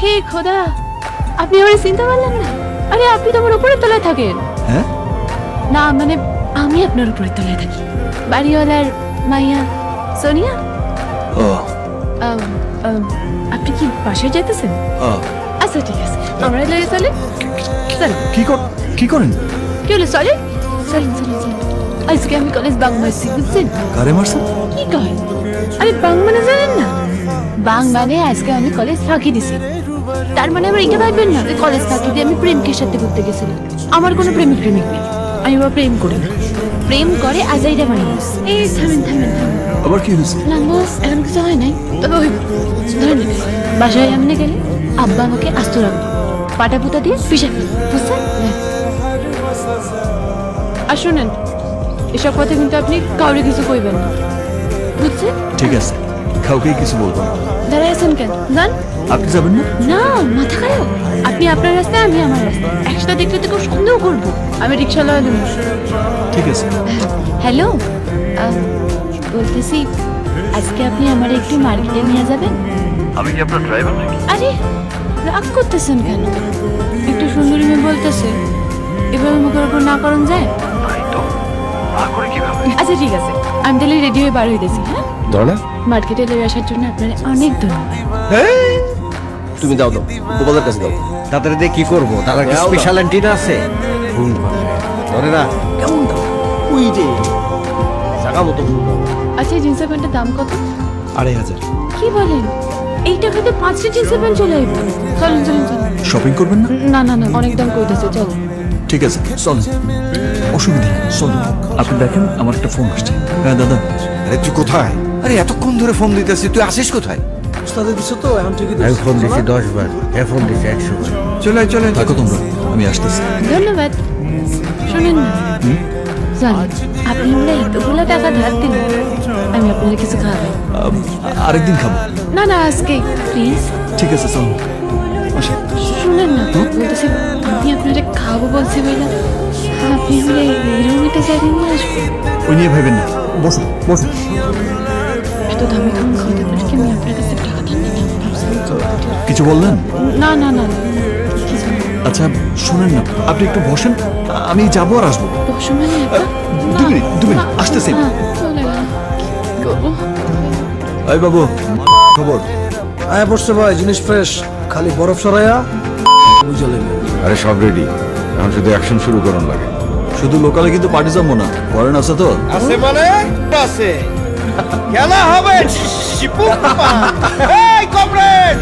হে খোদা, আপনি আমার চিনতে পারলেন না? আরে আপনি তো আমার উপরের তলায় থাকেন। হ্যাঁ না মানে আমি আপনার উপরের তলায় থাকি। বাড়িওয়ালার মাইয়া সোনিয়া। ও আম, আম, আপনি কি বাসায় যাইতেছেন? ও আচ্ছা ঠিক আছে, আমরা লেগে চলে চল। কি করেন? কি হলো? চলে চলেন চলেন চলেন। আজকে আমি কলেজ বাং মারছি, বুঝছেন? কারে মারছেন? কি কয়? আরে বাং মানে জানেন না? বাং মানে আজকে আমি কলেজ ফাঁকি দিছি। তার মানে আমার এটা ভাববেন না যে কলেজ ফাঁকি দিয়ে আমি প্রেমকে সাথে ঘুরতে গেছিলাম। আমার কোনো প্রেমিক নেই, আমি আবার প্রেম করি না। প্রেম করে আজাইরা মানুষ। এই থামেন থামেন থামেন। আবার কি হয়েছে? না বস, এখন কিছু হয় নাই, তবে ওই ধরেন বাসায় এমনি গেলে আব্বা আমাকে আস্ত রাখবে, পাটা পুতা দিয়ে পিষা ফেলবে, বুঝছেন? আর শোনেন, এসব কথা কিন্তু আপনি কাউরে কিছু কইবেন না, বুঝছেন? ঠিক আছে, কাউকে কিছু বলবো না। দাঁড়ায় আছেন কেন? যান। আপনি যাবেন না? না, মাথা খারাপ। আপনি আপনার রাস্তায়, আমি আমার রাস্তায়, একসাথে দেখলে তো কেউ সন্দেহ করবো। আমি রিক্সা লয়ে দেবো। ঠিক আছে। হ্যালো, বলতেছি আজকে আপনি আমার একটু মার্কেটে নিয়ে যাবেন? আমি কি আপনার ড্রাইভার নাকি? আরে রাগ করতেছেন কেন? একটু সুন্দরী মেয়ে বলতেছে, এভাবে মুখের উপর না করুন যায়? ভাই তো না করে কিভাবে? আচ্ছা ঠিক আছে, আমি তাহলে রেডি হয়ে বার হইতেছি। হ্যাঁ, ধরনা মার্কেটে লয়ে আসার জন্য আপনার অনেক ধন্যবাদ। তুমি দাও দাও গোপালের কাছে দাও। তাদের দিয়ে কি করবো? তাদের কি দাও, দাও। স্পেশাল অ্যান্টিনা আছে? ফোন করে ধরে না। কেমন দাও? ওই যে জায়গা মতো ফুল দাও। আচ্ছা, এই জিন্সের প্যান্টের দাম কত? 2500। কি বলেন? এই টাকাতে 5টা জিন্সের প্যান্ট চলে আসবে? চলেন চলেন চলেন। শপিং করবেন না? না না না, অনেক দাম কইতেছে, চলো। ঠিক আছে চলেন, অসুবিধা নেই, চলুন। আপনি দেখেন আমার একটা ফোন আসছে। হ্যাঁ দাদা। আরে তুই কোথায়? আরে এতক্ষণ ধরে ফোন দিতেছি, তুই আসিস কোথায়? উস্তাদের দিছো তো এখন ঠিকই আমি ফোন দিছি 10 বার, এ ফোন দিছি 100 বার। চলে চলে থাকো তোমরা, আমি আসতেছি। ধন্যবাদ। শোনেন না, চলেন, আপনি আমরা এতগুলো টাকা ধার দিলেন, আমি আপনার কিছু খাওয়াই। আরেকদিন খাবো। না না, আজকে প্লিজ। ঠিক আছে চলুন, আসেন। শুনেন না, বলতেছি আমি আপনারে খাওয়াবো বলছি বলে আপনি আমরা এই রুমেতে যাই নিয়ে আসবো। ওই নিয়ে ভাবেন না, বসুন বসুন। এত দামি দামি খাওয়াতে পারে কি? আমি আপনার কাছে টাকা ধার নিলাম, কিছু বললেন? না না না না, কিছু না। আচ্ছা শুনেন না, আপনি একটু বসেন, আমি যাবো আর আসবো। বসো মানে একা? দু মিনিট আসতেছি। না, চলে গেল। কি করবো? এই বাবু, খবর? আয়া পড়ছে ভাই, জিনিস ফ্রেশ, খালি বরফ সরাইয়া বুঝে লেবে। আরে সব রেডি, এখন শুধু অ্যাকশন শুরু করুন লাগে। শুধু লোকালে কিন্তু পার্টি জমবো না, ফরেন আছে তো। আছে মানে আছে খেলা হবে। এই কমরেড